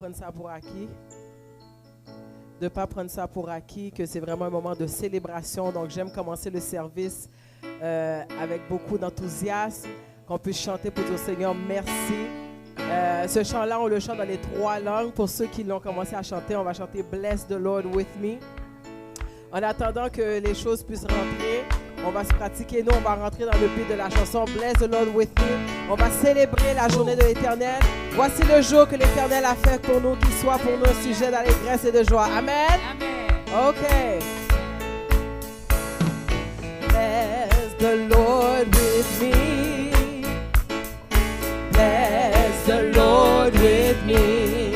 Prendre ça pour acquis, de ne pas prendre ça pour acquis, que c'est vraiment un moment de célébration. Donc j'aime commencer le service avec beaucoup d'enthousiasme, qu'on puisse chanter pour dire au Seigneur merci. Ce chant-là, on le chante dans les 3 langues. Pour ceux qui l'ont commencé à chanter, on va chanter Bless the Lord with me. En attendant que les choses puissent rentrer, on va se pratiquer. Nous, on va rentrer dans le beat de la chanson Bless the Lord with me. On va célébrer la journée de l'Éternel. Voici le jour que l'Éternel a fait pour nous, qu'il soit pour nous un sujet d'allégresse et de joie. Amen. Amen. OK. Bless the Lord with me. Bless the Lord with me.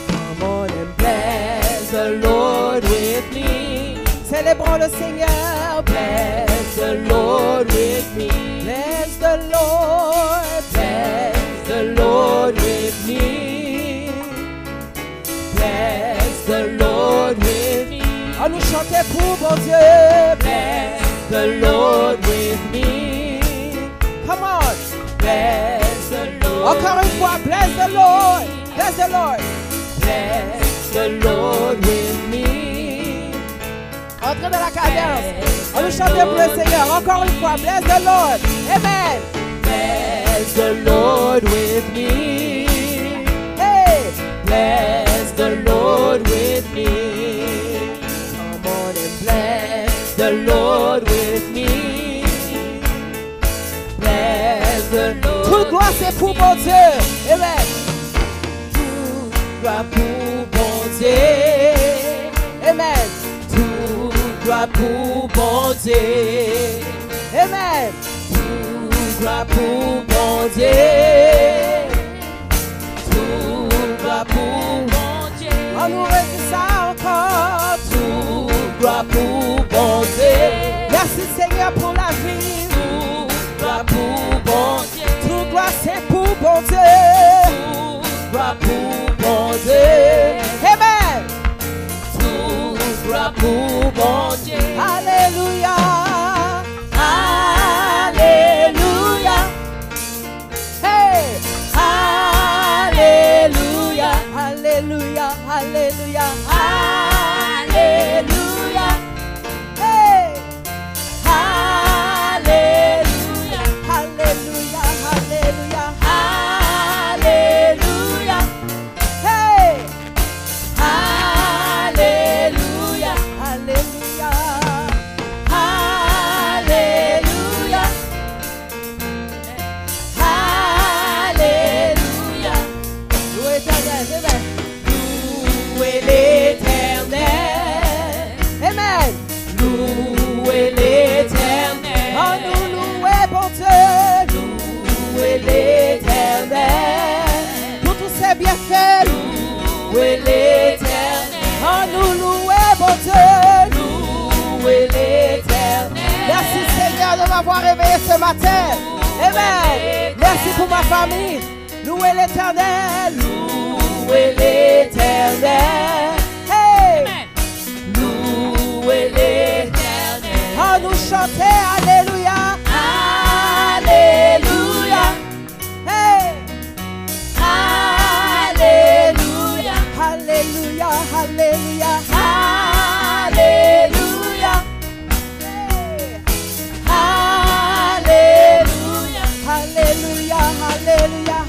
Come on and bless the Lord with me. Célébrons le Seigneur. Bless the Lord with me. Bless the Lord. Bless the Lord with me. Bless the Lord with me. On nous chantait pour bon Dieu. Bless the Lord with me. Come on. Bless the Lord. Encore une fois. Bless the Lord. Bless the Lord. Bless the Lord with me. Entrez dans la cadence. On nous chantait pour le Seigneur. Encore une fois. Bless the Lord. Amen. Bless the Lord with me. Hey. Bless the Lord with me. Come on and bless the Lord with me. Bless the Lord. Toute gloire c'est pour mon Dieu. Amen. Toute gloire pour mon Dieu. Amen. Toute gloire pour mon Dieu. Amen. Toute gloire pour mon Dieu. Toute gloire pour mon Dieu. On nous redit ça encore. Toute gloire pour mon Dieu. Merci Seigneur pour la vie. Toute gloire pour mon Dieu. Toute gloire c'est pour mon Dieu. Toute gloire pour mon Dieu. Amen. Toute gloire pour mon Dieu. Alléluia. Alléluia. Hey. Alléluia. Alléluia. Alléluia. Alléluia. Hey. Alléluia. Alléluia. Alléluia. Alléluia. Hey. Alléluia. Alléluia. Alléluia. Alléluia. Louez l'Éternel. Amen. Louez l'Éternel. Amen. Louez l'Éternel. Oh, nous louez bon Dieu. Louez l'Éternel. Pour tous ses bienfaits. Louez l'Éternel. Oh, nous louez bon Dieu. Louez l'Éternel. Merci Seigneur de m'avoir réveillé ce matin. Amen. Merci pour ma famille. Louez l'Éternel. Louez l'Éternel. Hey. Louez l'Éternel. Oh, nous chanter Alléluia. Alléluia. Hey. Alléluia. Alléluia. Alléluia. Alléluia. Hey. Alléluia. Alléluia. Alléluia.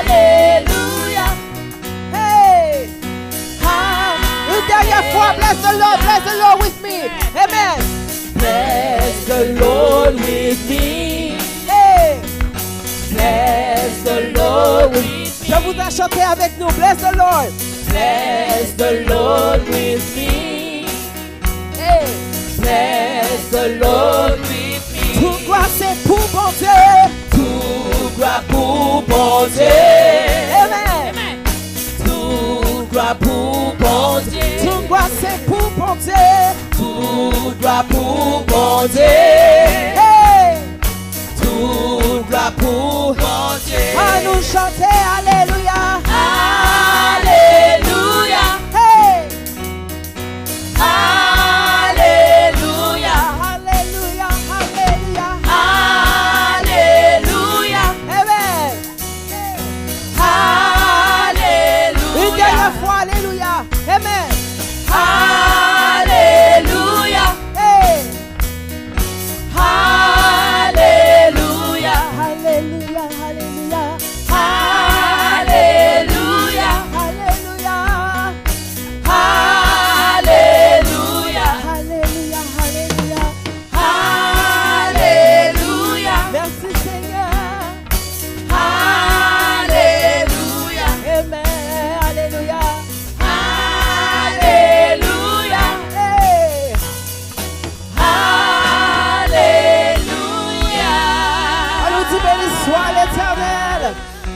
Alléluia. Hey. Une dernière fois, bless the Lord with me. Amen. Bless the Lord with me. Hey. Bless the Lord with me. Je voudrais chanter avec nous. Bless the Lord. Bless the Lord with me. Hey. Bless the Lord with me. Toute gloire c'est pour mon Dieu. Toute gloire pour mon Dieu. Amen. Toute gloire pour mon Dieu. Toute gloire c'est pour mon Dieu. Toute gloire pour mon Dieu. Hey. Toute gloire pour mon Dieu. À nous chanter Alléluia. Alléluia. Hey. Alléluia. Alléluia. Alléluia. Alléluia. Amen. Hey. Alléluia.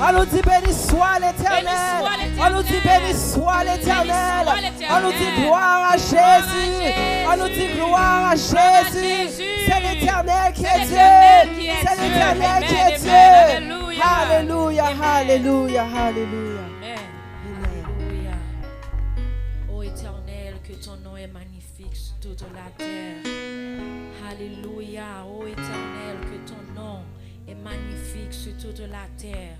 On nous dit béni soit l'Éternel. On nous dit béni soit l'Éternel. On nous dit gloire à Jésus. On nous dit gloire à Jésus. C'est l'Éternel qui est Dieu. C'est l'Éternel qui est Dieu. Alléluia, alléluia, alléluia. Alléluia. Ô Éternel, que ton nom est magnifique sur toute la terre. Alléluia. Ô Éternel, que ton nom est magnifique sur toute la terre.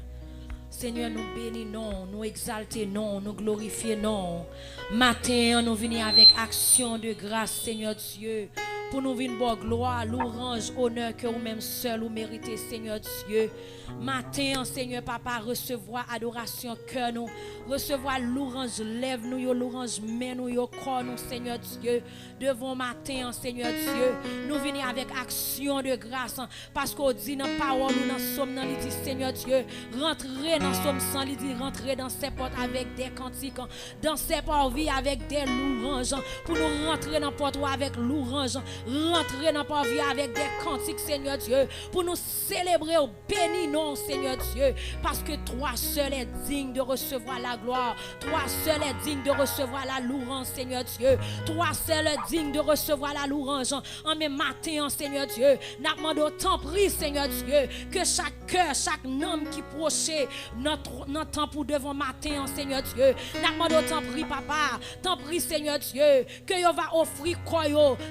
Seigneur, nous bénissons, nous exaltons, nous glorifions. Matin, nous venons avec action de grâce, Seigneur Dieu. Pour nous venir pour gloire, louange, honneur que vous-même seul vous méritez, Seigneur Dieu. Matin, Seigneur Papa, recevoir adoration, cœur nous, recevoir louange, lève nous, louange, main nous, corps nous, Seigneur Dieu. Devant matin, Seigneur Dieu, nous venons avec action de grâce, parce qu'on dit dans la parole, nous dans somme, dans dit, Seigneur Dieu, rentrez dans somme sans, il dit, rentrez dans ses portes avec des cantiques, dans ses parvis avec des louanges, pour nous rentrer dans porte avec louange. Rentrer dans la vie avec des cantiques, Seigneur Dieu, pour nous célébrer au béni nom, Seigneur Dieu, parce que toi seul est digne de recevoir la gloire, toi seul est digne de recevoir la louange, Seigneur Dieu, toi seul est digne de recevoir la louange. En mes matins, Seigneur Dieu, nous demandons tant prie, Seigneur Dieu, que chaque cœur, chaque homme qui proche notre temps pour devant matin, Seigneur Dieu, nous demandons tant prie, Papa, tant prie, Seigneur Dieu, que vous va offrir quoi,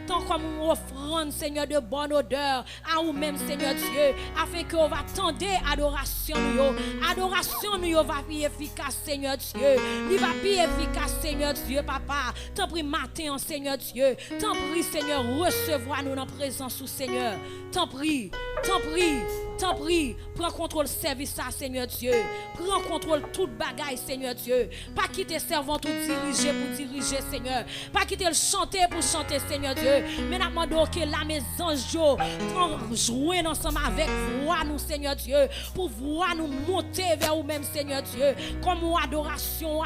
tant comme offrande, Seigneur, de bonne odeur à vous-même, Seigneur Dieu, afin que vous va tendre adoration nous. Adoration nous va plus efficace, Seigneur Dieu. Il va plus efficace, Seigneur Dieu, Papa. Tant pis matin, Seigneur Dieu. Tant pis, Seigneur, recevoir nous dans la présence, Seigneur. Tant pis, tant pis. Tant pis, prends contrôle service ça, Seigneur Dieu. Prends contrôle toute bagaille, Seigneur Dieu. Pas quitter servant tout diriger pour diriger, Seigneur. Pas quitter le chanter pour chanter, Seigneur Dieu. Mais nous demandons que la maison jouer ensemble avec voix nous, Seigneur Dieu. Pour voir nous monter vers vous-même, Seigneur Dieu. Comme une adoration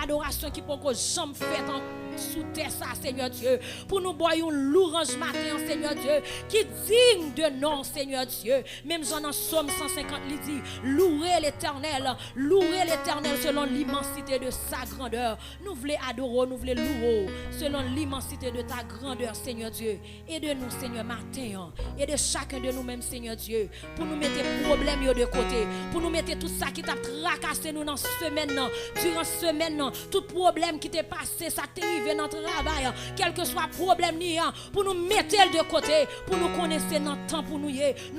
qui peut que jamais faite en sous terre ça, Seigneur Dieu, pour nous boire une louange matin, Seigneur Dieu, qui digne de nom, Seigneur Dieu. Même Jean en Somme 150, il dit, louez l'Éternel selon l'immensité de sa grandeur. Nous voulons adorer, nous voulons louer selon l'immensité de ta grandeur, Seigneur Dieu. Aide-nous, Seigneur, matin, et de chacun de nous-mêmes, Seigneur Dieu, pour nous mettre les problèmes de côté, pour nous mettre tout ça qui t'a tracassé nous dans cette semaine, durant cette semaine, tout problème qui t'est passé, ça t'est dans notre travail, quel que soit problème pour nous mettre de côté, pour nous connaître notre temps pour nous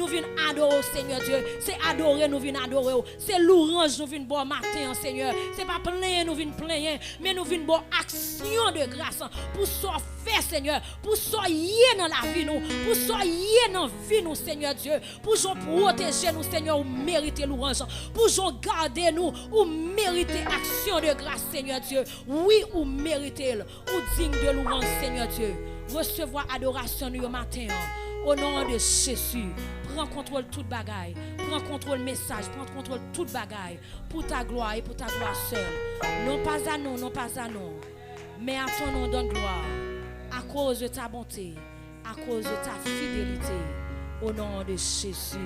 venons adorer Seigneur Dieu. C'est adorer, nous venons adorer. C'est louange, nous venons bon matin, Seigneur. C'est pas plaindre, nous venons plaindre, mais nous venons bon action de grâce pour ça faire, Seigneur, pour ça dans la vie nous, pour ça dans la vie nous, Seigneur Dieu, pour nous protéger nous, Seigneur, ou mériter louange, pour nous garder nous, ou mériter action de grâce, Seigneur Dieu. Oui, ou mériter ou digne de louange, Seigneur Dieu. Recevoir adoration nous au matin. Au nom de Jésus. Prends contrôle toute bagaille. Prends contrôle message. Prends contrôle toute bagaille. Pour ta gloire et pour ta gloire seule. Non pas à nous, non pas à nous. Mais à ton nom donne gloire. À cause de ta bonté. À cause de ta fidélité. Au nom de Jésus.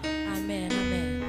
Amen. Amen.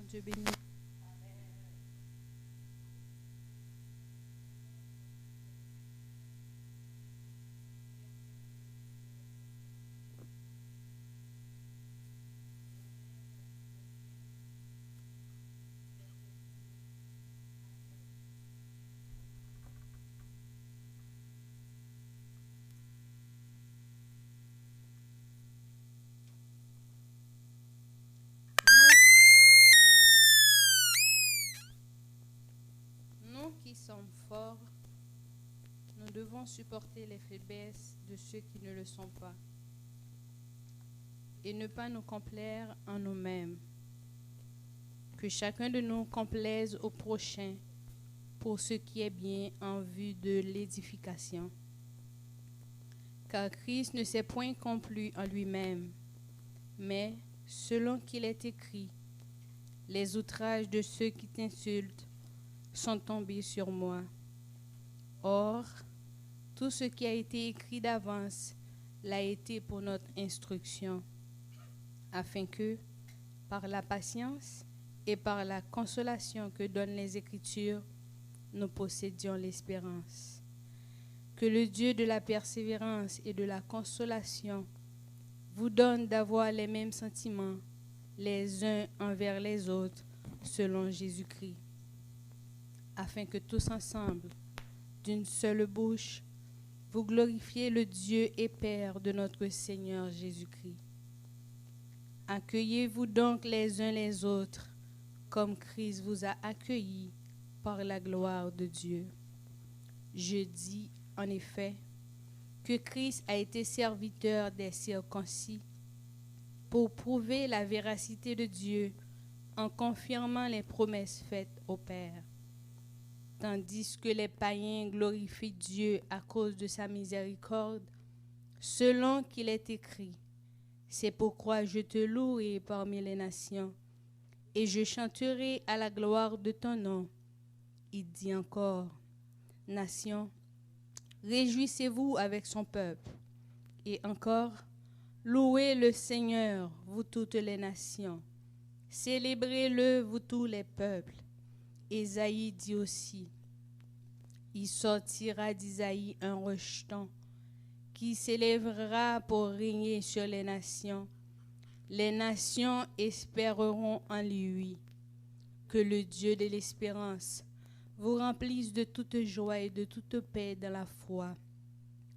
Dieu bénit. Qui sommes forts, nous nous devons supporter les faiblesses de ceux qui ne le sont pas et ne pas nous complaire en nous-mêmes. Que chacun de nous complaise au prochain pour ce qui est bien en vue de l'édification. Car Christ ne s'est point complu en lui-même, mais, selon qu'il est écrit, « Les outrages de ceux qui t'insultent sont tombés sur moi. » Or, tout ce qui a été écrit d'avance l'a été pour notre instruction, afin que, par la patience et par la consolation que donnent les Écritures, nous possédions l'espérance. Que le Dieu de la persévérance et de la consolation vous donne d'avoir les mêmes sentiments les uns envers les autres selon Jésus-Christ, afin que tous ensemble, d'une seule bouche, vous glorifiez le Dieu et Père de notre Seigneur Jésus-Christ. Accueillez-vous donc les uns les autres, comme Christ vous a accueillis par la gloire de Dieu. Je dis, en effet, que Christ a été serviteur des circoncis pour prouver la véracité de Dieu en confirmant les promesses faites au Père, tandis que les païens glorifient Dieu à cause de sa miséricorde, selon qu'il est écrit, « C'est pourquoi je te louerai parmi les nations, et je chanterai à la gloire de ton nom. » Il dit encore, « Nations, réjouissez-vous avec son peuple. » Et encore, « Louez le Seigneur, vous toutes les nations. Célébrez-le, vous tous les peuples. » Ésaïe dit aussi, « Il sortira d'Isaïe un rejeton qui s'élèvera pour régner sur les nations. Les nations espéreront en lui. Que le Dieu de l'espérance vous remplisse de toute joie et de toute paix dans la foi,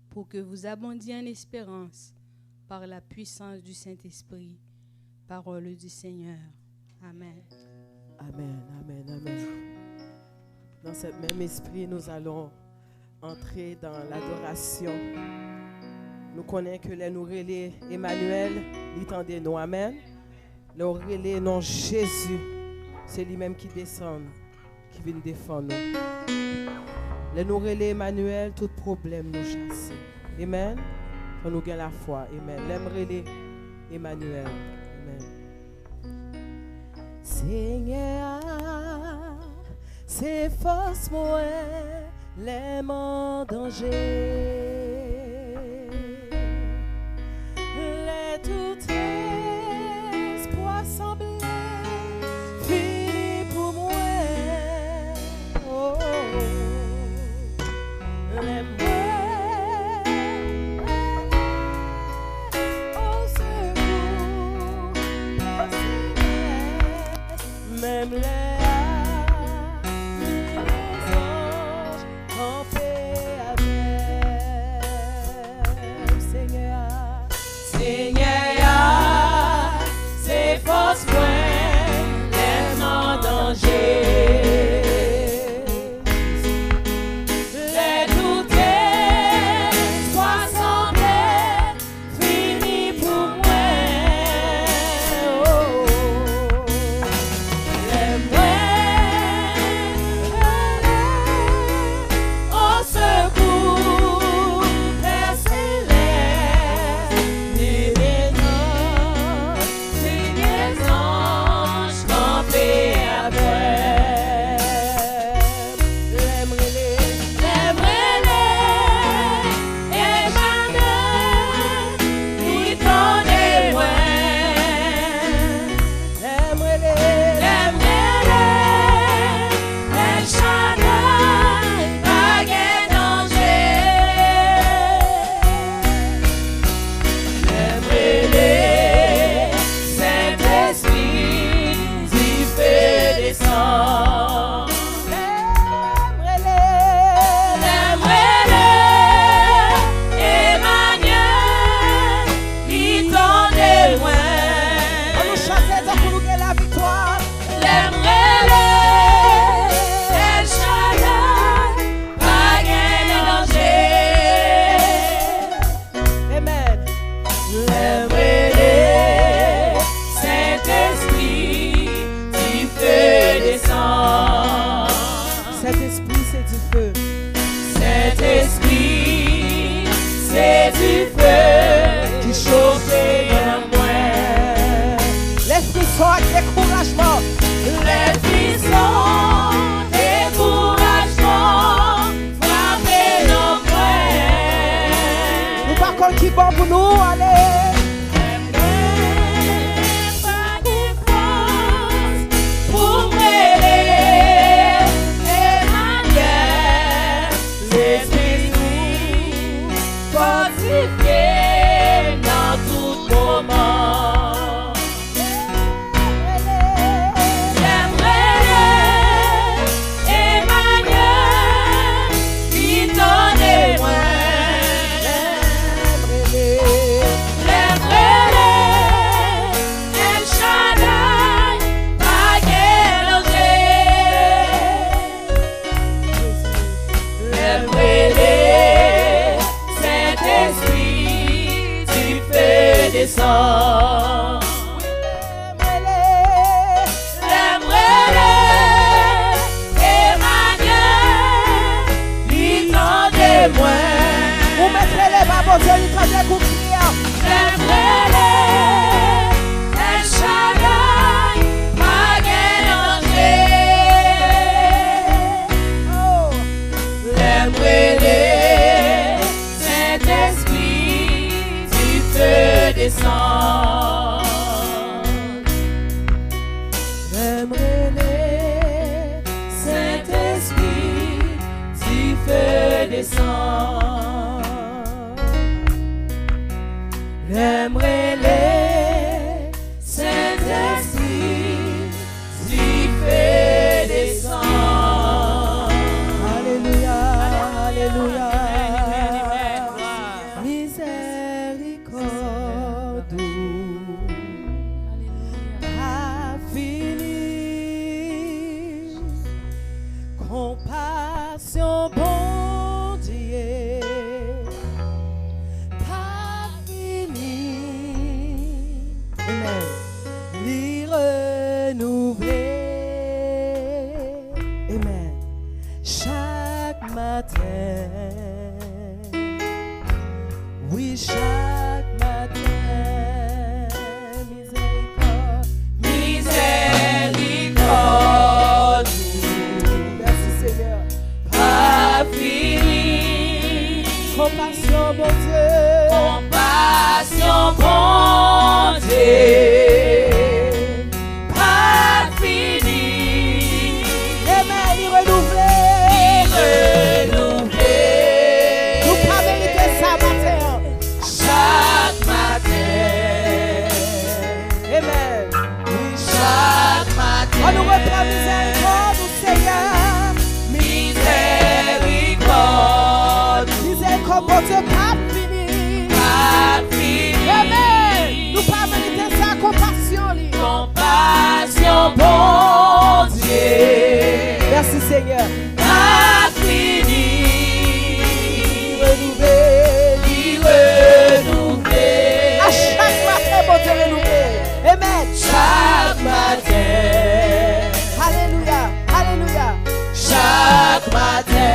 pour que vous abondiez en espérance par la puissance du Saint-Esprit. Parole du Seigneur. Amen. Amen, amen, amen. Dans ce même esprit, nous allons entrer dans l'adoration. Nous connaissons que les nous relais Emmanuel, l'entendez-nous, amen. Le relais non Jésus, c'est lui-même qui descend, qui vient défendre nous. Les nous relais Emmanuel, tout problème nous chasse. Amen. Quand nous gagnons la foi, amen. L'aime relais Emmanuel, amen. Seigneur, c'est force moi, l'aime en danger. Les tout espoirs semblent finis pour moi. Oh, l'aime au secours, même les anges en paix avec Seigneur. Seigneur, c'est force point, l'aime en danger. Les doutes espoirs semblaient finis pour moi. Oh, l'aime renouvelé. Amen. Chaque matin, oui, chaque matin, miséricorde, Miséricorde, merci Seigneur, pas fini. compassion, mon Dieu, Compassion, bon Dieu, pas fini. Amen, il renouvelé. Renouvelé. Nous pas mériter ça matin. Chaque matin. Amen. Oui, chaque matin. On nous reprend miséricorde, Seigneur. Miséricorde, Miséricorde, mon Dieu, pas fini. pas fini. Amen. Nous pas mériter sa compassion. Lui. Compassion, bon Dieu, Merci Seigneur. pas fini. Renouvelé. Renouvelé. À chaque matin, mon Dieu, renouvelé. Amen. Chaque matin. Alléluia. Alléluia. Chaque matin.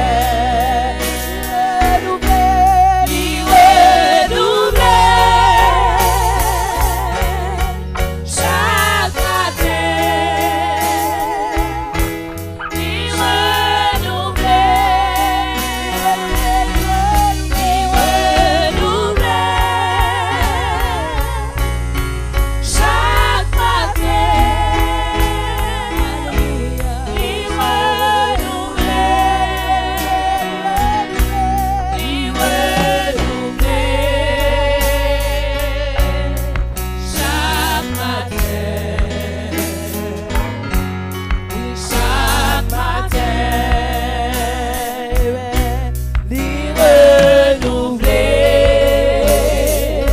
Renouvelé. Renouvelé. Chaque matin. Renouvelé. Renouvelé.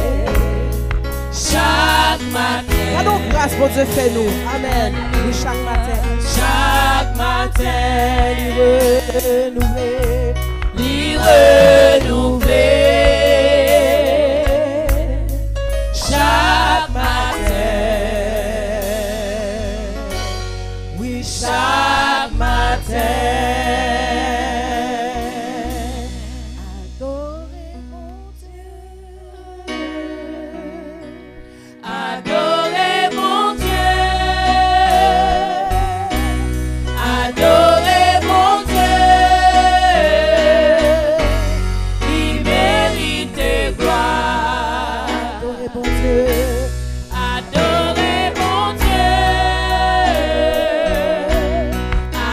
Chaque matin. Pardon, grâce, mon Dieu, fais-nous. Amen. Oui, chaque matin. Chaque matin, Renouvelé. renouvelé. Chaque matin, oui, chaque matin. Adorez mon Dieu. Adorez mon Dieu. Adorez mon Dieu. Il mérite gloire. Adorez mon Dieu. Adorez mon Dieu.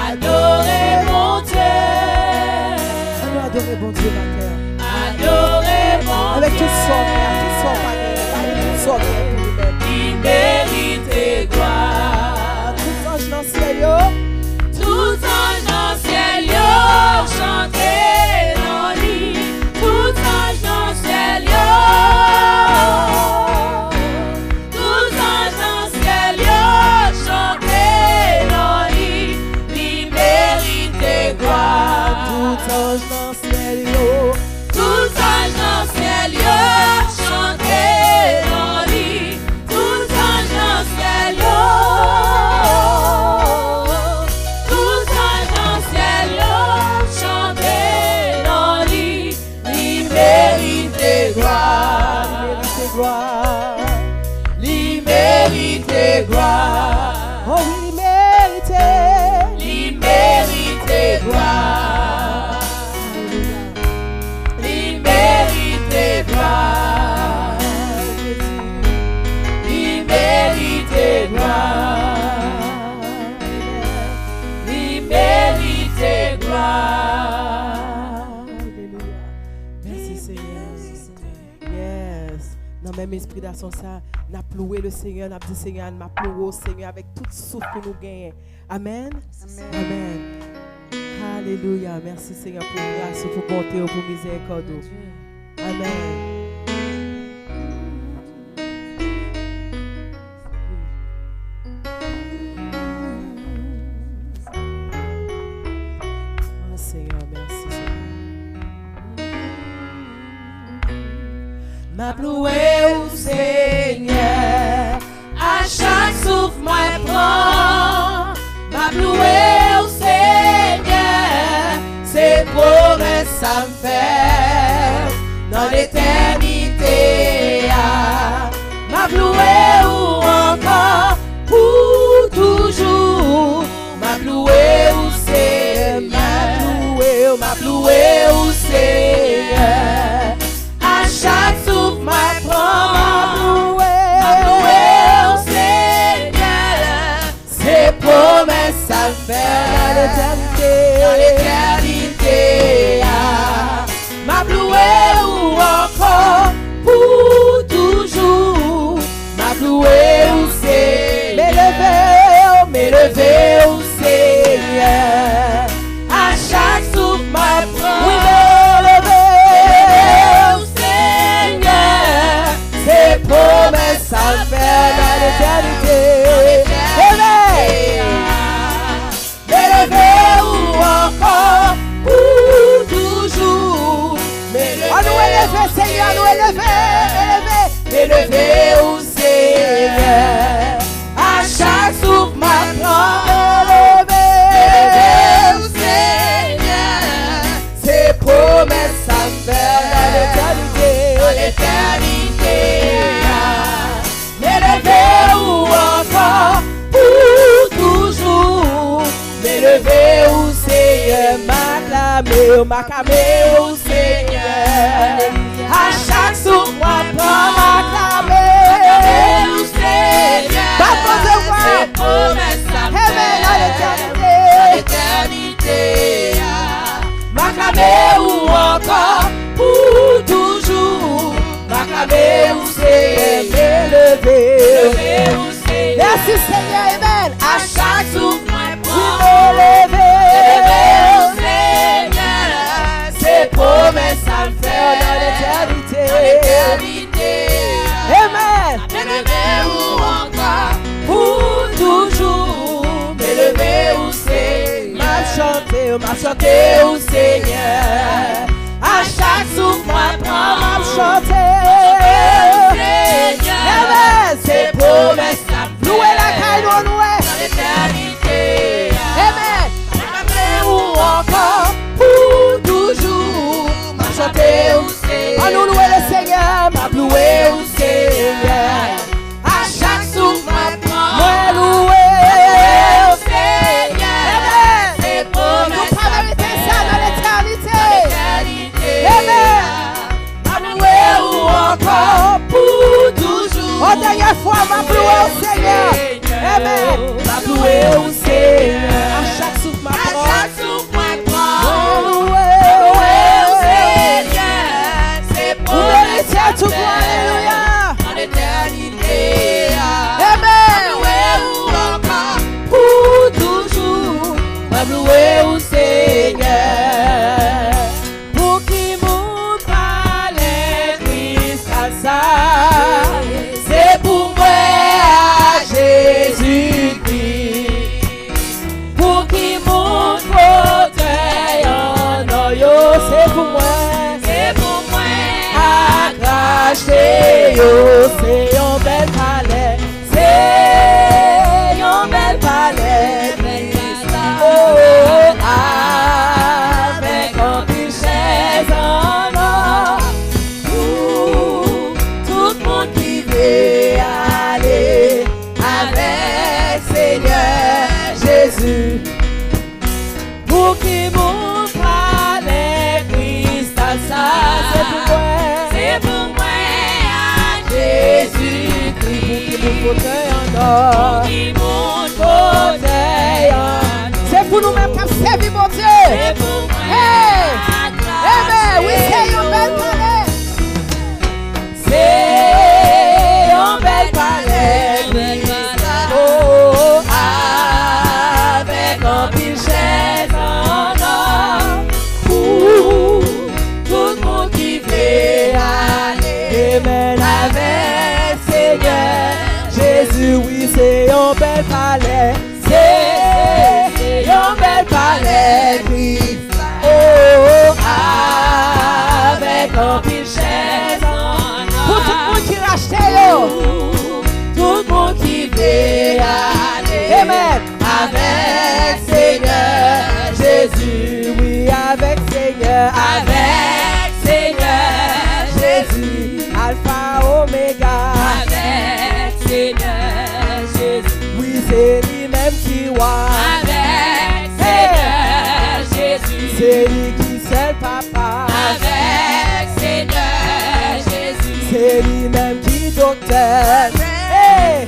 Adorez mon Dieu. Allons adorer mon Dieu, ma terre. Adorez mon Avec Dieu. tout son cœur, tout son panier, avec tout son cœur pour lui-même. Il mérite gloire. Tout ange dans le ciel, yo. Tout ange dans le ciel, yo, chantez dans lui. Tout ange dans le ciel, yo. Tout ange dans le ciel, yo, chantez dans lui. Il mérite gloire. Tout ange dans le ciel, yo. Tout ange dans le ciel, yo, chantez dans lui. Tout ange dans le ciel, yo. Tout ange dans le ciel, yo, chantez dans lui. Il mérite gloire. Mérite gloire. Il mérite gloire. Oh oui, il méritait. Il mérite gloire. Il mérite gloire. Il mérite gloire. Il mérite gloire. Alléluia. Merci Seigneur. Yes. Dans le même esprit d'action, ça, n'a loué le Seigneur, n'a dit Seigneur, n'a loué au Seigneur avec tout souffle que nous gagnons. Amen. Amen. Alléluia. Merci Seigneur pour grâce, pour bonté, pour miséricorde. Amen. Oh Seigneur, merci Seigneur. M'a loué au Seigneur, à chaque souffle, moi prends ça me fait dans l'éternité. M'a loué ou encore pour toujours. M'a loué ou c'est m'a loué ou c'est à chaque souffle m'a prend m'a loué ou Seigneur. Ses promesses ça me fait dans l'éternité. M'a loué ou encore pour toujours. M'a loué ou c'est m'élever ou Seigneur. À chaque souffle m'a prend m'élever ou Seigneur. Ses promesses ça me fait dans l'éternité. M'élever ou encore pour toujours. Nous élever, Seigneur, nous élever au Seigneur. À chaque souffle m'apprend, élever au Seigneur. Ses promesses ça me fait dans l'éternité. M'élever ou encore pour toujours. M'élever au Seigneur, m'acclamer au Seigneur. À chaque souffle, m'acclamer au Seigneur. Ses promesses ça me fait dans l'éternité. M'acclamer ou encore pour toujours. M'acclamer au Seigneur, m'élever au Seigneur. Merci Seigneur, amen. À chaque souffle, m'élever au Seigneur. Ses promesses ça me fait dans l'éternité. Amen. M'élever ou encore pour toujours. M'élever au Seigneur. M'a chanté au Seigneur. À chaque souffle m'apprend m'a chanter au Seigneur. Amen. Ses promesses ça me fait louer la caille dans l'éternité. Amen. M'élever ou encore pour toujours. M'a chanté au Seigneur. Nous louer le Seigneur. M'a loué au Seigneur. À chaque souffle m'apprend m'a loué au Seigneur. Amen. Ses promesses nous pas mériter ça dans l'éternité. Amen. M'a loué ou encore pour toujours. Oh, dernière fois m'a loué au Seigneur. Amen. M'a loué au Seigneur. À chaque souffle m'apprend. À chaque souffle m'apprend. Loué au Seigneur. Ses promesses tout pour alléluia. En l'éternité. Amen. M'a loué ou encore pour toujours. M'a loué au Seigneur. Pour qui mon palais Christ à ça. C'est pour moi à Jésus-Christ. Pour qui mon fauteuil en oyo. C'est pour moi. C'est pour moi à cracher yo. C'est un bel palais. C'est un bel palais. Oh, avec un richesse en or. Tout le monde qui veut aller avec Seigneur Jésus. Pour qui mon palais Christ à ça. C'est pour moi. C'est pour moi à Jésus-Christ. Pour qui mon fauteuil en or. Pour qui mon fauteuil en or. C'est pour nous-mêmes qui servi mon Dieu. C'est pour moi. Hey! Amen. Oui, c'est un bel palais. C'est un bel palais. Oh, avec un richesse en or. Pour tout le monde qui veut aller. Amen. Avec Seigneur Jésus, oui, c'est un bel palais. C'est un bel palais, Christ. Oh, avec un richesse en or. Pour tout le monde qui rachète, tout le monde qui veut aller. Amen. Avec Seigneur Jésus, oui, avec Seigneur, avec Oui, c'est lui-même qui roi. Avec Seigneur Jésus. C'est lui qui c'est le papa. Avec Seigneur Jésus. C'est lui-même qui docteur. Hey!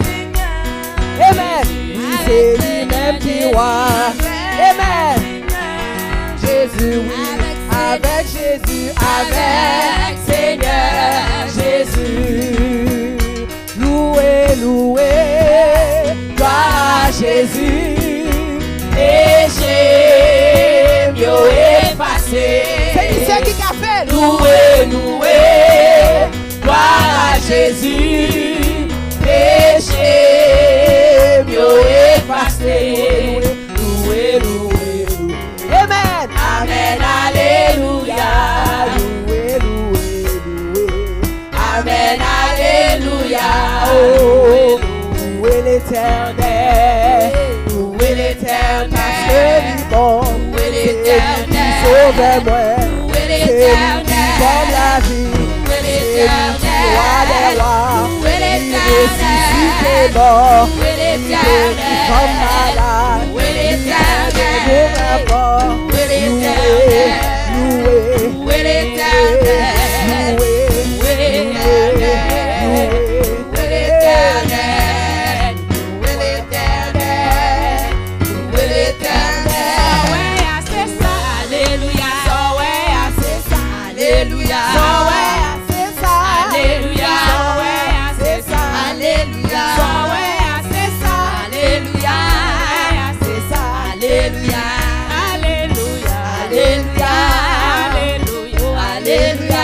Amen. Oui, c'est lui-même qui roi. Amen. Jésus, oui. Avec Jésus, avec Seigneur Jésus. Loué, loué, gloire à Jésus. Péché, mieux effacé. C'est ce qui a fait. Loué, loué, gloire à Jésus. Péché, mieux effacé. Loué, loué, loué. Amen. Amen, alléluia. Loué, loué, loué. Amen, alléluia. Oh, loué l'éternel. Loué l'éternel. Parce que lui bon. Loué l'éternel. Sauve moi. Loué l'éternel. Comme la vie. Loué l'éternel. Roi des rois. Loué l'éternel. Il ressuscite mort. Loué l'éternel. Comme malade. Loué l'éternel. Loué l'éternel. Loué. Loué l'éternel. Loué l'éternel. Loué l'éternel. Loué l'éternel. Loué l'éternel. Ouais, c'est ça. Alléluia. Ouais, c'est ça. Alléluia. Ouais, c'est ça. Alléluia. Ouais, c'est ça. Alléluia. Ouais, c'est ça. Alléluia. C'est ça. Alléluia. Alléluia. Alléluia. Alléluia.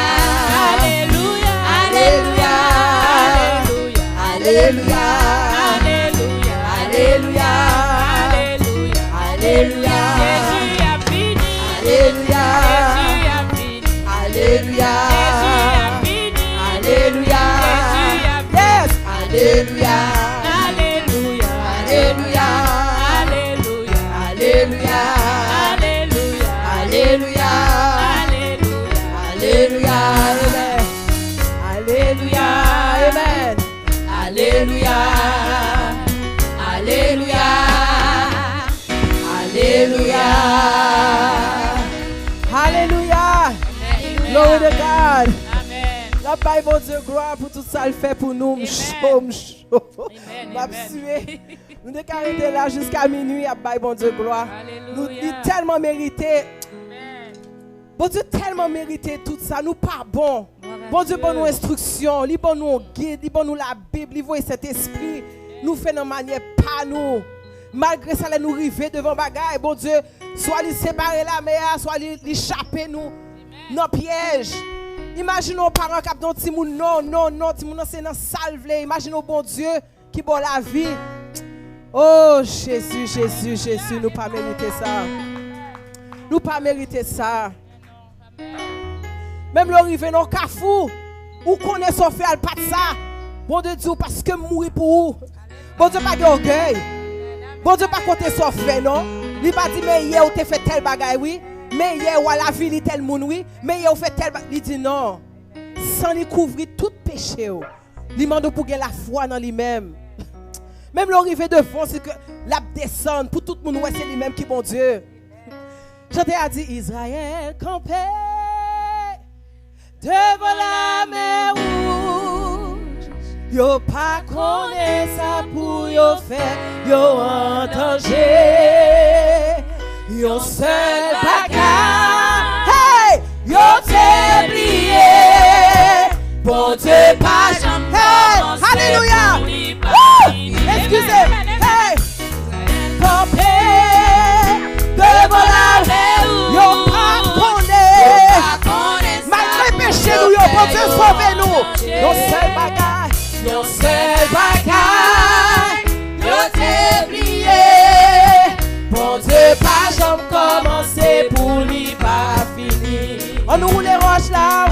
Alléluia. Alléluia. Alléluia. Alléluia. Alléluia. Alléluia. Jésus a fini. Alléluia. Jésus a fini. Alléluia. Jésus a fini. Alléluia. Yes. Alléluia. Alléluia. Alléluia. Alléluia. Alléluia. Alléluia. Alléluia. Alléluia. Amen. Alléluia. Alléluia. Alléluia. Alléluia. Glory to God. Amen. La Bible Dieu gloire pour tout ça le fait pour nous. M'chaud. M'a sué. Nous devons arrêter là jusqu'à minuit à Bible Dieu gloire. Nous Alléluia. tellement mérité. Amen. Bon Dieu tellement mérité tout ça. Nous pas bon. Bon Dieu bon nous instruction, li bon nous guide, li bon nous la Bible, li voit cet esprit. Nous fait de manière pas nous. Malgré ça, nous arriver devant bagaille. Bon Dieu, soit li séparer la mer, soit li échapper nous dans piège. Imaginons parents qui ont dit non, ti moun c'est dans salve. Imaginons bon Dieu qui bon la vie. Oh Jésus, nous pas mérité ça. Nous pas mérité ça. Même l'arrivée dans le cafou, ou connaît son fait, pas de ça. Bon Dieu dit parce que mourir pour vous. Bon Dieu pas d'orgueil. Bon Dieu pas compter son fait, non. Il pas dit mais hier ou te fait tel bagaille, oui. Mais hier ou la vie li tel moun, oui. Mais hier ou fait tel bagaille. Il dit non. Sans lui couvrir tout péché. Il demande pour gagner la foi dans lui-même. Même l'arrivée de fond, c'est que la descend pour tout le monde, c'est lui-même qui bon Dieu. J'entends à dire Israël campé devant la mer rouge. Yo pas connaît ça pour yo faire, yo en danger. Yo seul bagage, hey, yo t'es oublié. Bon Dieu pas jamais. Hey, alléluia. Excusez, hey, campé devant la mer rouge. Yo pas connaît. Malgré péché nous, yo bon Dieu sauve-nous. Yo seul bagage, yo t'es oublié. Bon Dieu pas jamais commencé pour lui pas fini. On nous roule les roches là,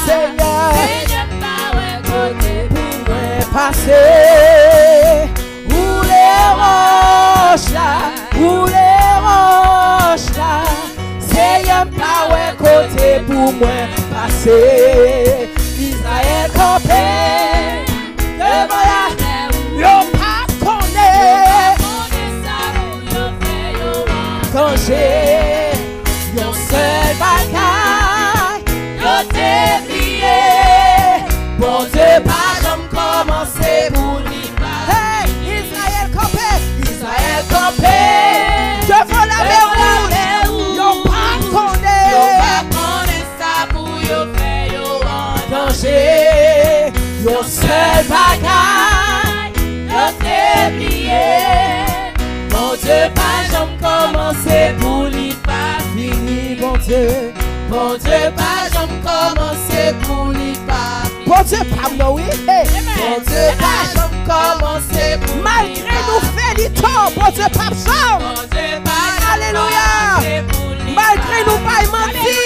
Seigneur. Seigneur, pas ouais côté pour moi. Passer, où les roches là, Seigneur pas ouais côté pour moi passer. Israël campé Bon Dieu pas jamais commencé pour lui pas. Hey, Israël campé. Israël campé. Devant la mer rouge. Yo pas connaît. Yo pas connaît ça pour yo faire yo en danger. Yo seul bagaille. Yo t'es plié. Bon Dieu pas jamais commencé pour lui pas fini. Bon Dieu pas jamais commencé pour lui pas fini. Bon Dieu pas non oui. Bon Dieu pas jamais commencé pour lui. Malgré nous félitons, bon Dieu pas jamais. Bon Dieu pas alléluia. Malgré nous pas menti.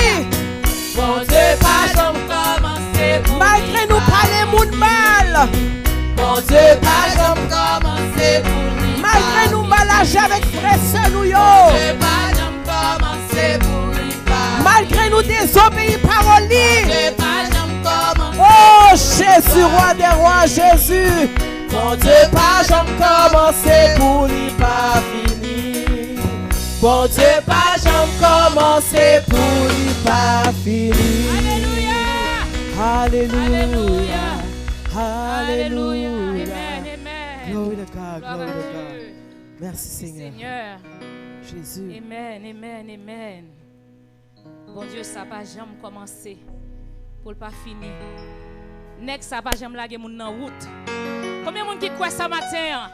Bon Dieu pas jamais commencé pour lui. Malgré nous pas les moun mal. Bon Dieu pas jamais commencé pour lui. Malgré nous malage avec frère seul nous yo. Bon Dieu pas jamais commencé pour lui. Malgré nous désobéir parole. Oh Jésus, roi des rois, Jésus. Bon Dieu pas jamais commencé pour lui pas fini. Bon Dieu pas jamais commencé pour lui pas fini. Alléluia. Alléluia. Amen. Amen. Glory to God. Gloire Glory à to God. Dieu. Merci Seigneur. Seigneur. Jésus. Amen, amen, amen. Bon Dieu, ça va jamais commencer pour le pas finir. Next, ça va jamais laguer moun nan route. Combien de monde qui croit ça matin?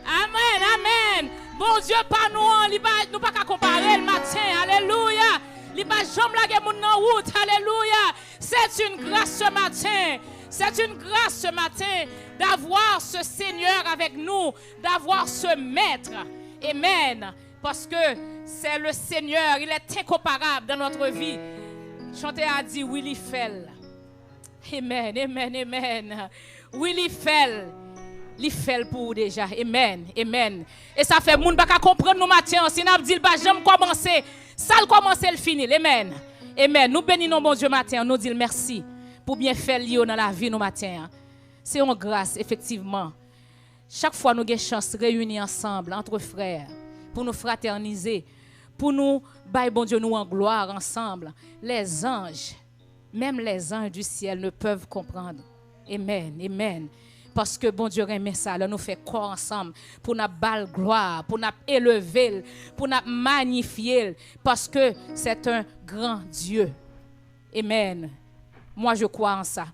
Amen, amen. Bon Dieu, pas nous pas qu'à comparer le matin. Alléluia. Il va jamais laguer moun nan route. Alléluia. C'est une grâce ce matin. C'est une grâce ce matin d'avoir ce Seigneur avec nous, d'avoir ce Maître. Amen. Parce que c'est le Seigneur, il est incomparable dans notre vie. Chanter a dit, Willy Fell. Amen, amen, amen. Willy Fell. Il fait pour vous déjà. Amen, amen. Et ça fait moun pas comprendre nous matin. Si n'a dit pas jamais commencer, ça le commencer le finir. Amen. Amen. Nous bénissons bon Dieu matin, nous disons merci pour bien faire lié dans la vie nous matin. C'est une grâce effectivement. Chaque fois nous avons chance de réunir ensemble entre frères pour nous fraterniser, pour nous bailler bon Dieu nous en gloire ensemble. Les anges, même les anges du ciel ne peuvent comprendre. Amen, amen. Parce que bon Dieu remet ça, là nous fait corps ensemble pour nous balle gloire, pour nous élever, pour nous magnifier, parce que c'est un grand Dieu. Amen. Moi je crois en ça.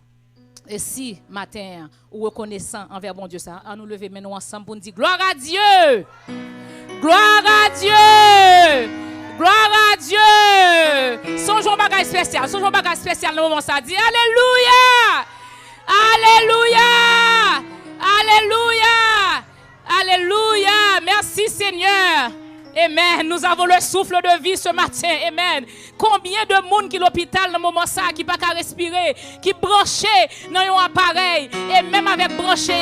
Et si matin ou reconnaissant envers bon Dieu ça, on nous lever maintenant ensemble pour nous dire gloire à Dieu. Gloire à Dieu. Gloire à Dieu. Songeons bagage spécial. Songeons bagage spécial dans le moment ça dit alléluia. Alléluia. Alléluia. Alléluia. Merci Seigneur. Amen. Nous avons le souffle de vie ce matin. Amen. Combien de monde qui l'hôpital dans le moment ça qui pas qu'à respirer, qui branché dans un appareil et même avec branché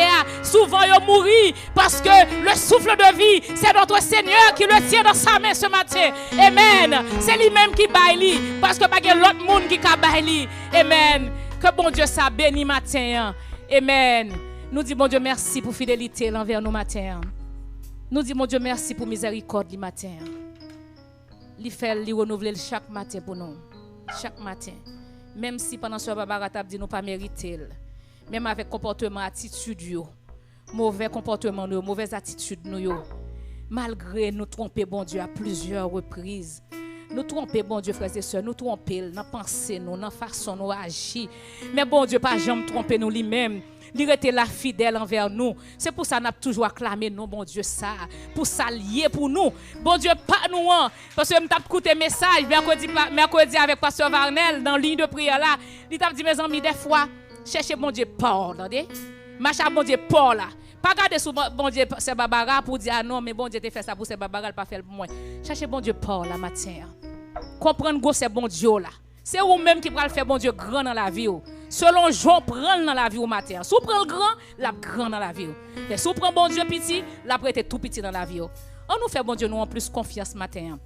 souvent ils mourir parce que le souffle de vie c'est notre Seigneur qui le tient dans sa main ce matin. Amen. C'est lui-même qui baille parce que pas l'autre monde qui baille. Amen. Que bon Dieu ça béni matin. Amen. Nous disons bon Dieu merci pour fidélité envers nous matin. Nous disons, mon Dieu, merci pour miséricorde le matin. Il fait le renouveler chaque matin pour nous. Chaque matin. Même si pendant ce Barbara t'a dit nous pas mériter. Même avec comportement, attitude, mauvais comportement, mauvaise attitude, malgré nous tromper, bon Dieu, à plusieurs reprises. Nous tromper, bon Dieu, frères et sœurs, nous tromper dans pensée, dans la façon nous agir. Mais bon Dieu, pas jamais tromper nous lui-même. Il était là fidèle envers nous. C'est pour ça qu'on a toujours acclamé nous, bon Dieu, ça. Pour s'allier pour nous. Bon Dieu, pas nous. Parce que je m'ai écouté un message mercredi avec Pasteur Varnel dans la ligne de prière là. Il t'a dit, mes amis, des fois, cherchez bon Dieu Paul. Marchez bon Dieu Paul là. Pas garder sous bon Dieu c'est Barbara pour dire ah non, mais bon Dieu te fait ça pour c'est Barbara, pas fait pour moi. Cherchez bon Dieu Paul là matin. Comprendre que c'est bon Dieu là. C'est vous-même qui va faire bon Dieu grand dans la vie. Selon Jean, prend dans la vie au matin. Si vous prenez le grand, la grand dans la vie. Et si vous prenez bon Dieu petit, la prête tout petit dans la vie. On nous fait bon Dieu nous en plus confiance matin.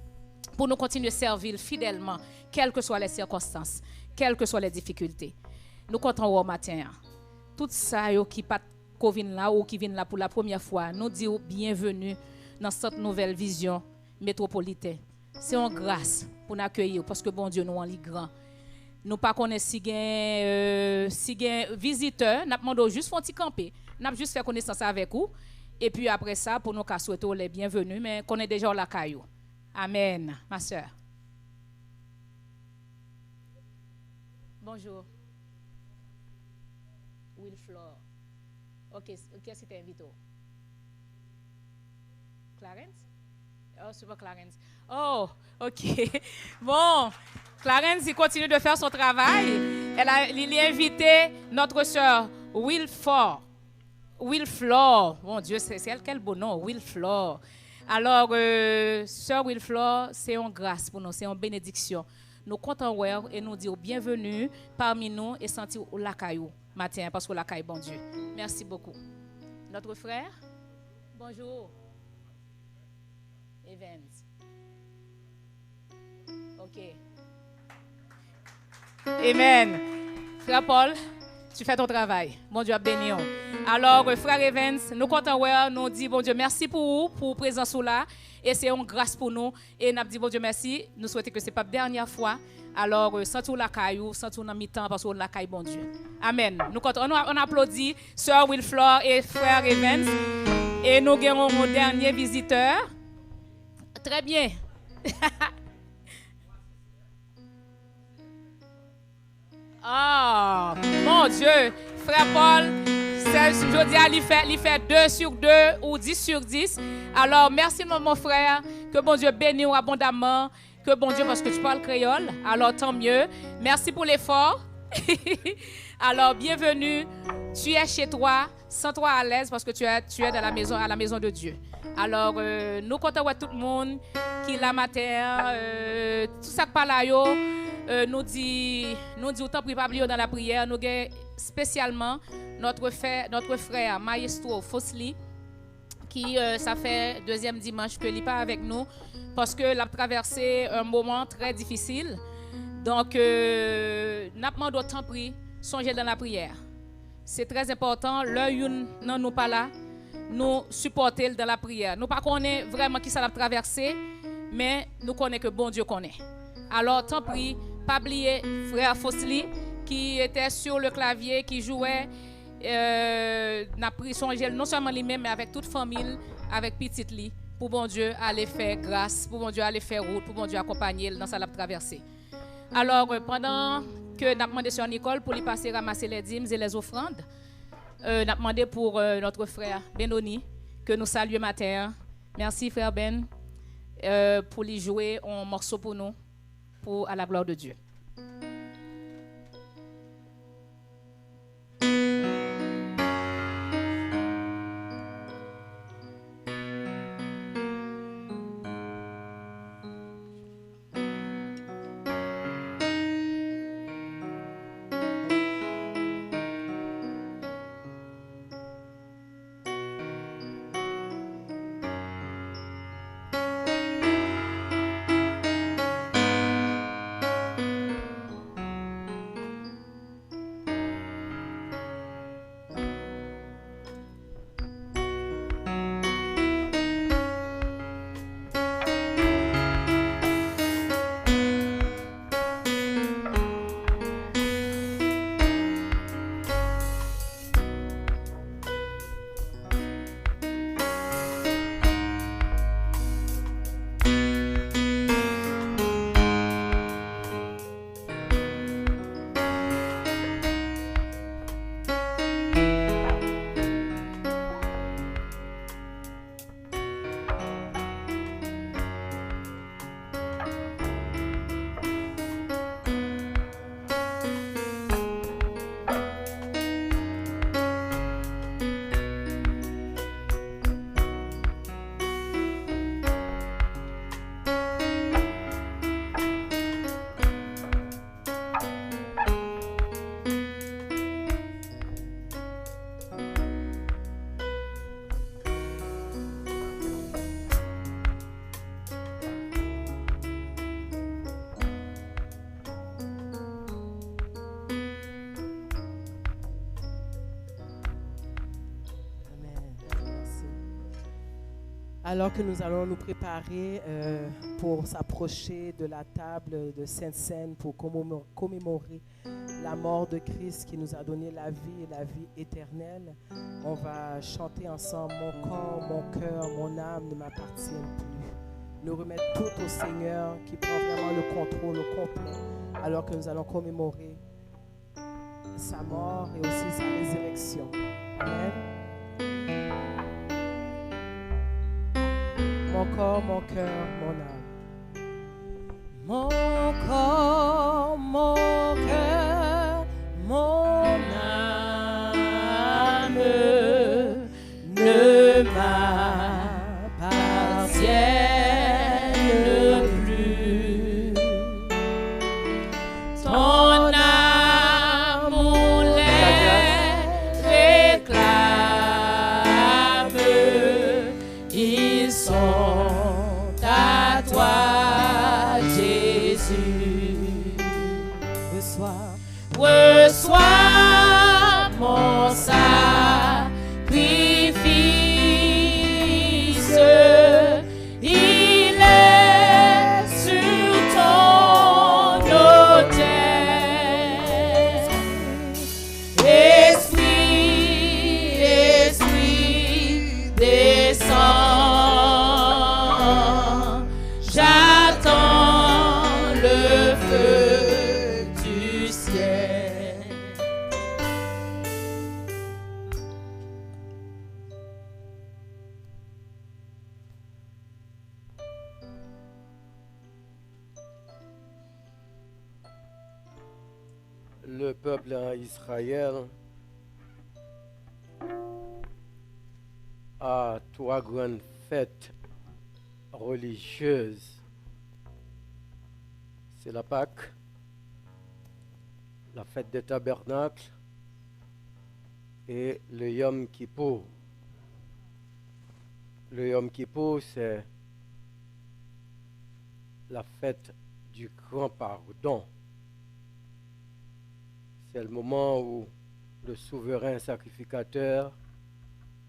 Pour nous continuer à servir fidèlement, quelles que soient les circonstances, quelles que soient les difficultés. Nous comptons au matin. Tout ça qui pas Covid là ou qui viennent là pour la première fois, nous disons bienvenue dans cette nouvelle vision métropolitaine. C'est une grâce pour nous accueillir parce que bon Dieu nous en lit grand. Nous pas connaître si gain visiteur, n'a demandé juste font petit camper. N'a juste fait connaissance avec vous et puis après ça pour nous souhaiter les bienvenus mais connaît déjà la caillou. Amen, ma sœur. Bonjour. Wilflore. OK, qu'est-ce que tu invité? Clarence? Oh, c'est pas Clarence. Oh, OK. Bon, Clarence, il continue de faire son travail. Il a invité notre sœur Wilflore. Wilflore. Mon Dieu, c'est elle, quel beau nom, Wilflore. Alors, sœur Wilflore, c'est une grâce pour nous, c'est une bénédiction. Nous comptons et nous disons bienvenue parmi nous et sentir la caillou matin parce que la caille, bon Dieu. Merci beaucoup. Notre frère, bonjour. Evans. OK. Amen. Frère Paul, tu fais ton travail. Bon Dieu a béni. Alors, frère Evans, nous comptons, nous disons, bon Dieu, merci pour vous, pour présence là. Et c'est une grâce pour nous. Et nous disons, bon Dieu, merci. Nous souhaitons que ce n'est pas la dernière fois. Alors, sans tout la caillou, sans tout dans mi-temps, parce qu'on la caille, bon Dieu. Amen. Nous comptons, on applaudit sœur Wilflore et frère Evans. Et nous avons mon dernier visiteur. Très bien. Ah, mon Dieu, frère Paul, je dis, il fait 2 sur 2 ou 10 sur 10. Alors, merci mon frère, que bon Dieu bénisse abondamment, que bon Dieu, parce que tu parles créole, alors tant mieux. Merci pour l'effort. Alors, bienvenue, tu es chez toi, sens-toi à l'aise parce que tu es dans à la maison de Dieu. Alors, nous comptons tout le monde qui la matin, tout ça qui parle là, nous dit autant préparer dans la prière. Nous avons spécialement notre frère Maestro Fosli qui ça fait 2e dimanche que il n'est pas avec nous parce que l'a traversé un moment très difficile. Donc n'a pas d'autant pris songer dans la prière. C'est très important. L'œil non nous pas là, nous supporter dans la prière. Nous pas connaît vraiment qui ça l'a traversé, mais nous connaît que bon Dieu connaît. Alors tant pis, pas oublier frère Fosli qui était sur le clavier, qui jouait, n'a pris son gel non seulement lui-même, mais avec toute famille, avec petite li, pour bon Dieu aller faire grâce, pour bon Dieu aller faire route, pour bon Dieu accompagner dans sa traversée. Alors pendant que n'a demandé sur Nicole pour lui passer ramasser les dîmes et les offrandes, n'a demandé pour notre frère Benoni que nous saluons matin. Merci frère Ben pour lui jouer un morceau pour nous. Pour à la gloire de Dieu. Alors que nous allons nous préparer pour s'approcher de la table de Sainte-Seine pour commémorer la mort de Christ qui nous a donné la vie et la vie éternelle, on va chanter ensemble « Mon corps, mon cœur, mon âme ne m'appartiennent plus ». Nous remettre tout au Seigneur qui prend vraiment le contrôle au complet alors que nous allons commémorer sa mort et aussi sa résurrection. Amen. Mon corps, mon cœur, mon âme. Mon corps, mon cœur, mon âme ne m'appartiennent plus. Ton amour les réclame, ils sont à toi, Jésus. Reçois mon sacrifice, il est sur ton autel. Esprit, descends, j'attends le feu du ciel. Le peuple d'Israël a trois grandes fêtes religieuses. C'est la Pâque, la fête des tabernacles et le Yom Kippour. Le Yom Kippour, c'est la fête du grand pardon. C'est le moment où le souverain sacrificateur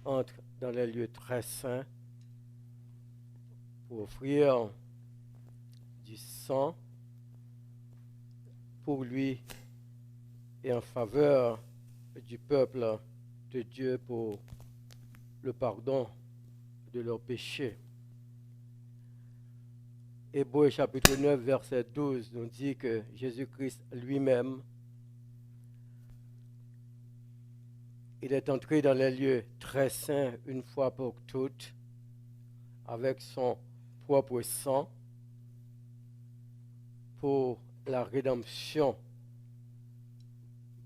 entre dans les lieux très saints pour offrir du sang pour lui et en faveur du peuple de Dieu pour le pardon de leurs péchés. Hébreux chapitre 9, verset 12 nous dit que Jésus-Christ lui-même, il est entré dans les lieux très saints une fois pour toutes avec son propre sang pour la rédemption,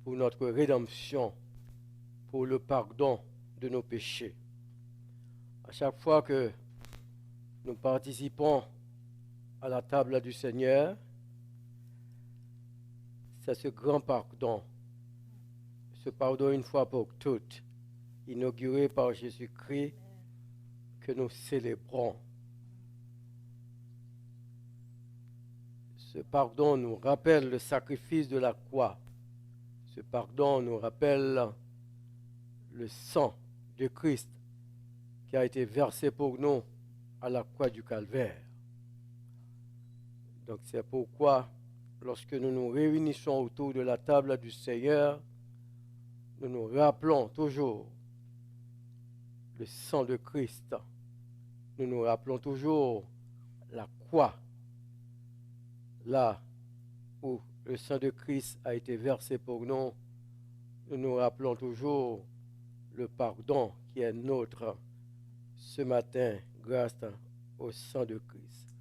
pour notre rédemption, pour le pardon de nos péchés. À chaque fois que nous participons à la table du Seigneur, c'est ce grand pardon, ce pardon une fois pour toutes, inauguré par Jésus-Christ, que nous célébrons. Ce pardon nous rappelle le sacrifice de la croix. Ce pardon nous rappelle le sang de Christ qui a été versé pour nous à la croix du Calvaire. Donc c'est pourquoi, lorsque nous nous réunissons autour de la table du Seigneur, nous nous rappelons toujours le sang de Christ. Nous nous rappelons toujours la croix, là où le sang de Christ a été versé pour nous. Nous nous rappelons toujours le pardon qui est nôtre ce matin grâce au sang de Christ.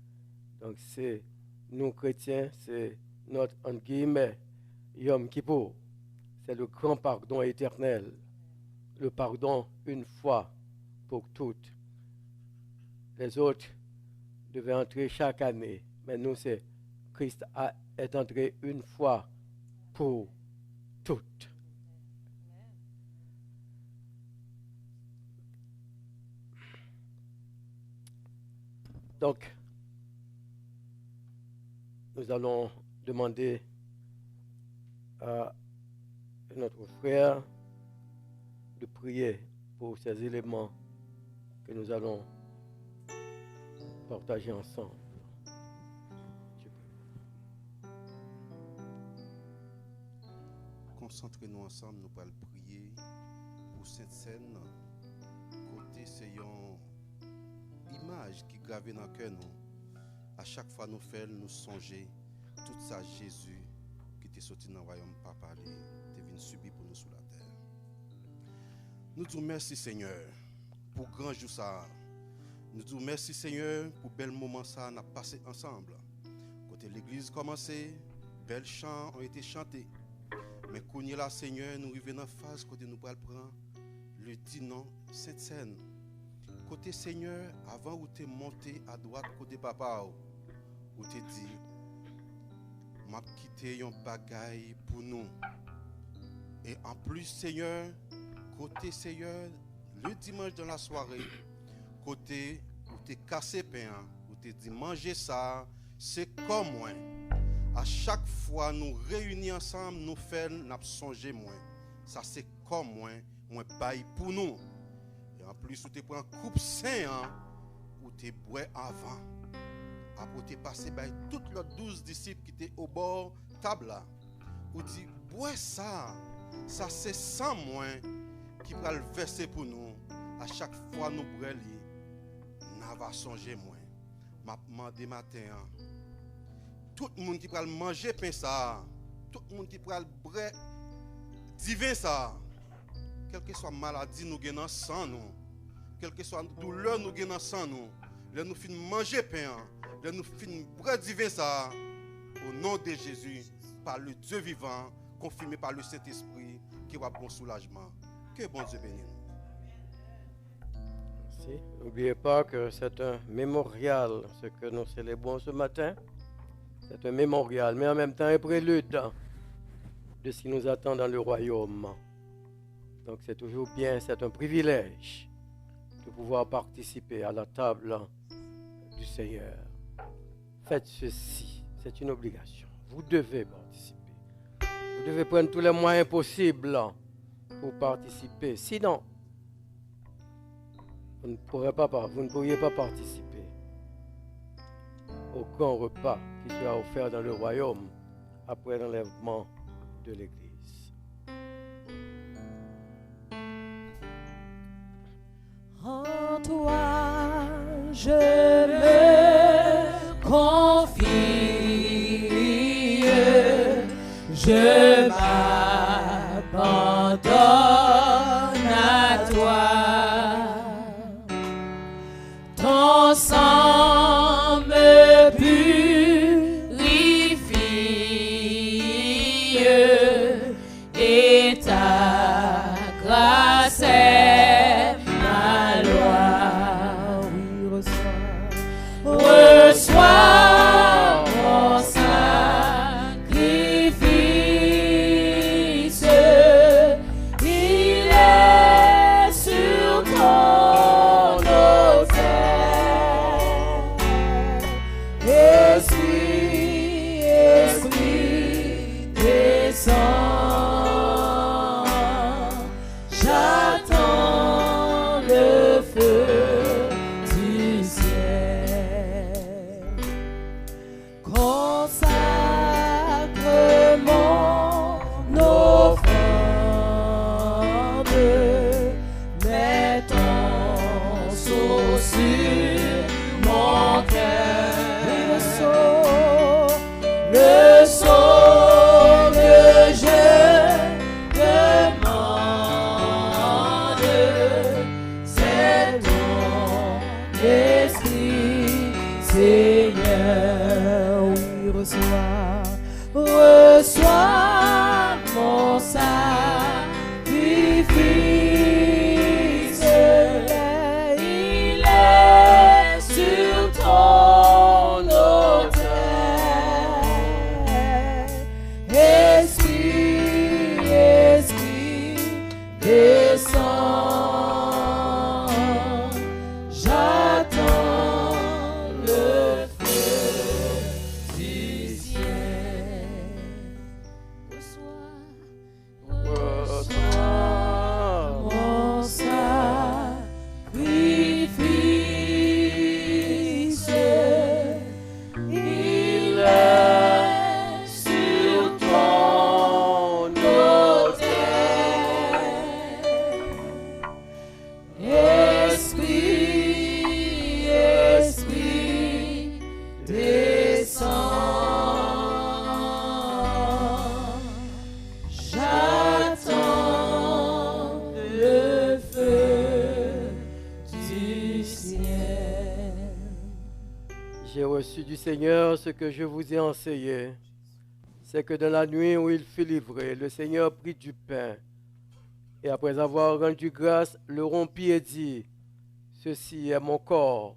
Donc c'est nous chrétiens, c'est notre, entre guillemets, Yom Kippour. C'est le grand pardon éternel, le pardon une fois pour toutes. Les autres devaient entrer chaque année, mais nous, c'est Christ est entré une fois pour toutes. Donc, nous allons demander à notre frère de prier pour ces éléments que nous allons partager ensemble. Concentrez-nous ensemble, nous allons prier pour cette scène. Côté, c'est une image qui est gravée dans le cœur nous. À chaque fois nous faisons nous songer tout ça Jésus qui était sorti dans le royaume pas parler, qui est venu subir pour nous sur la terre. Nous disons merci Seigneur pour grand jour ça. Nous disons merci Seigneur pour bel moment ça n'a passé ensemble. Côté l'église commencé, belles chants ont été chantés. Mais quand nous là Seigneur, nous arrivons dans la phase côté nous allons prendre le dinan cette scène. Côté Seigneur, avant où tu es monté à droite côté papa, où tu dit m'a quitté un bagaille pour nous. Et en plus Seigneur, côté Seigneur, le dimanche dans la soirée, côté où tu es cassé pain, où tu dit manger ça, c'est comme moi. À chaque fois nous réunis ensemble, nous faisons, nous songer moins. Ça c'est comme moi bail pour nous. Et en plus, tu prends coupe saint ou tu bois avant. Après tu passé par toutes les 12 disciples qui étaient au bord table là. Ou tu bois ça. Ça c'est sans moins qui va le verser pour nous. À chaque fois nous brûlons, nous va songer moins. M'a demandé matin. Tout le monde qui va manger pain ça, tout le monde qui va boire divin ça, quelle que soit maladie nous gagnons dans sang nous, quelle que soit douleur nous gagnons dans sang nous, là nous finissons manger pain, là nous finissons boire divin ça, au nom de Jésus, par le Dieu vivant, confirmé par le Saint-Esprit, qui va bon soulagement. Que bon Dieu bénisse. Merci. N'oubliez pas que c'est un mémorial, ce que nous célébrons ce matin. C'est un mémorial, mais en même temps un prélude de ce qui nous attend dans le royaume. Donc c'est toujours bien, c'est un privilège de pouvoir participer à la table du Seigneur. Faites ceci, c'est une obligation. Vous devez participer. Vous devez prendre tous les moyens possibles pour participer. Sinon, vous ne pourriez pas participer au grand repas qui sera offert dans le royaume après l'enlèvement de l'Église. En toi, je me confie, je m'abandonne à toi. Ton sang me purifie et ta grâce est ma loi. Oui, reçois mon sacrifice, il est sur ton autel. Esprit, descends, j'attends le feu du ciel. Consacre mon offrande, mets ton sceau sur mon cœur. Le sceau que je demande, c'est ton esprit, Seigneur. Oui, reçois mon sacrifice, il est sur ton autel. Esprit, descends, j'attends le feu du ciel. Reçois mon sacrifice, J'ai reçu du Seigneur ce que je vous ai enseigné. C'est que dans la nuit où il fut livré, le Seigneur prit du pain et après avoir rendu grâce, le rompit et dit, ceci est mon corps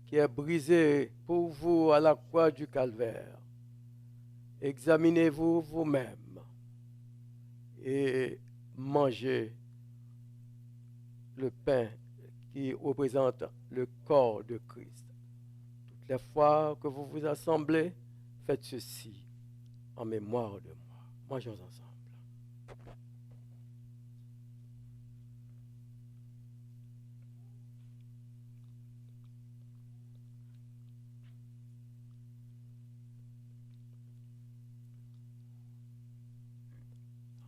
qui est brisé pour vous à la croix du calvaire. Examinez-vous vous-même et mangez le pain qui représente le corps de Christ. Toutes les fois que vous vous assemblez, faites ceci en mémoire de moi. Mangeons ensemble.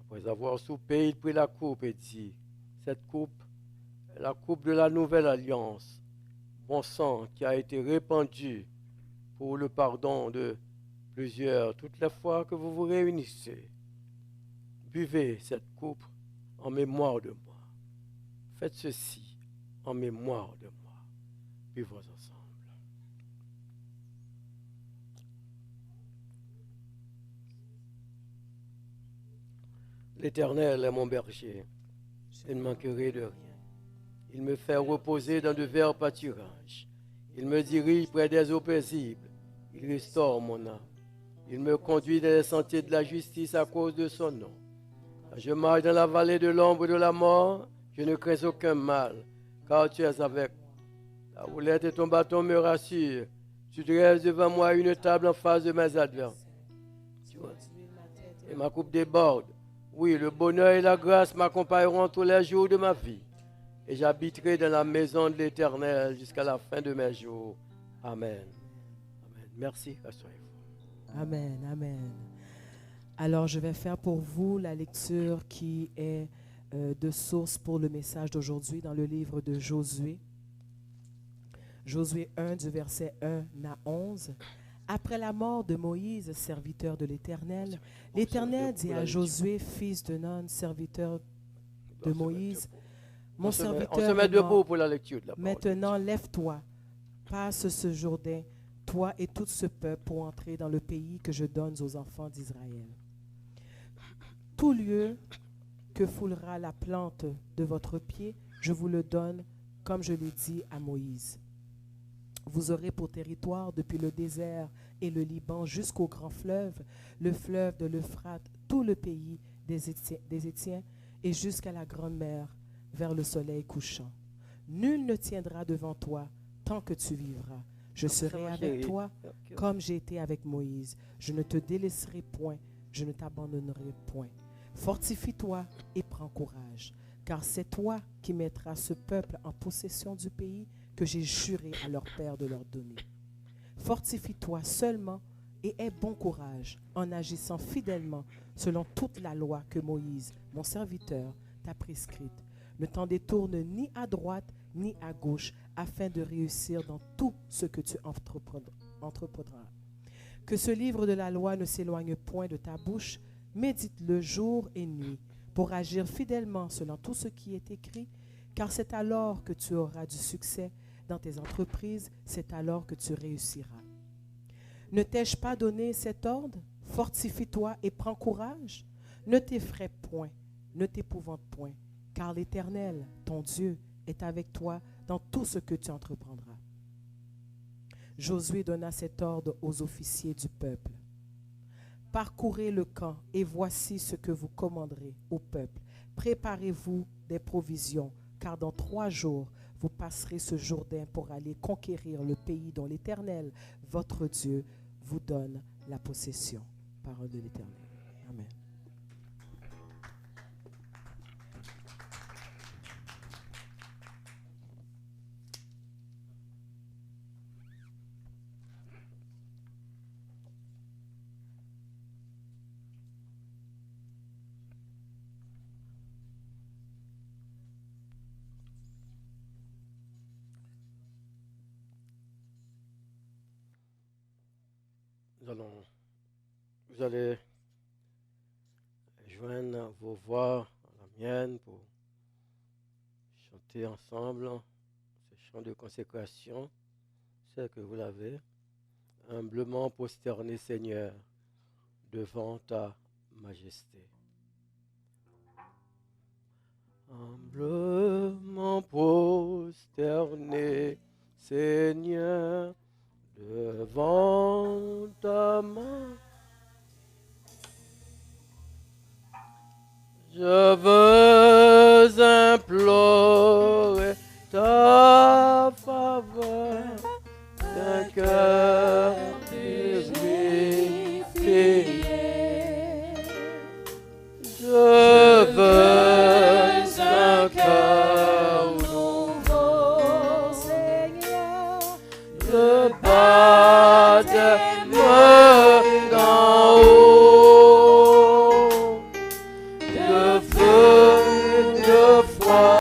Après avoir soupé, il prit la coupe et dit, cette coupe est la coupe de la nouvelle alliance, mon sang qui a été répandu pour le pardon de plusieurs, toutes les fois que vous vous réunissez. Buvez cette coupe en mémoire de moi. Faites ceci en mémoire de moi. Buvons ensemble. L'Éternel est mon berger, je ne manquerai de rien. Il me fait reposer dans de verts pâturages. Il me dirige près des eaux paisibles. Il restaure mon âme. Il me conduit dans les sentiers de la justice à cause de son nom. Quand je marche dans la vallée de l'ombre de la mort, je ne crains aucun mal, car tu es avec moi. Ta houlette et ton bâton me rassurent. Tu dresses devant moi une table en face de mes adversaires. Et ma coupe déborde. Oui, le bonheur et la grâce m'accompagneront tous les jours de ma vie. Et j'habiterai dans la maison de l'Éternel jusqu'à la fin de mes jours. Amen. Amen. Merci. Rassurez-vous. Amen, amen. Alors, je vais faire pour vous la lecture qui est de source pour le message d'aujourd'hui dans le livre de Josué. Josué 1 du verset 1 à 11. Après la mort de Moïse, serviteur de l'Éternel, l'Éternel dit à Josué, fils de Nun, serviteur de Moïse, mon serviteur, on se met debout pour la lecture de la parole. Maintenant, lève-toi, passe ce Jourdain, toi et tout ce peuple, pour entrer dans le pays que je donne aux enfants d'Israël. Tout lieu que foulera la plante de votre pied, je vous le donne, comme je l'ai dit à Moïse. Vous aurez pour territoire depuis le désert et le Liban jusqu'au grand fleuve, le fleuve de l'Euphrate, tout le pays des Étiens et jusqu'à la grande mer, vers le soleil couchant. Nul ne tiendra devant toi tant que tu vivras. Je serai avec toi comme j'ai été avec Moïse. Je ne te délaisserai point, je ne t'abandonnerai point. Fortifie-toi et prends courage, car c'est toi qui mettras ce peuple en possession du pays que j'ai juré à leur père de leur donner. Fortifie-toi seulement et aie bon courage en agissant fidèlement selon toute la loi que Moïse, mon serviteur, t'a prescrite. Ne t'en détourne ni à droite ni à gauche afin de réussir dans tout ce que tu entreprendras. Que ce livre de la loi ne s'éloigne point de ta bouche, médite-le jour et nuit pour agir fidèlement selon tout ce qui est écrit, car c'est alors que tu auras du succès dans tes entreprises, c'est alors que tu réussiras. Ne t'ai-je pas donné cet ordre? Fortifie-toi et prends courage. Ne t'effraie point, ne t'épouvante point, car l'Éternel, ton Dieu, est avec toi dans tout ce que tu entreprendras. Josué donna cet ordre aux officiers du peuple. Parcourez le camp et voici ce que vous commanderez au peuple. Préparez-vous des provisions, car dans 3 jours, vous passerez ce Jourdain pour aller conquérir le pays dont l'Éternel, votre Dieu, vous donne la possession. Parole de l'Éternel. Amen. Vous allez joindre vos voix à la mienne pour chanter ensemble ce chant de consécration, celle que vous l'avez. humblement prosterné, Seigneur, devant ta majesté. Humblement prosterné, Seigneur, devant ta main. Je veux implorer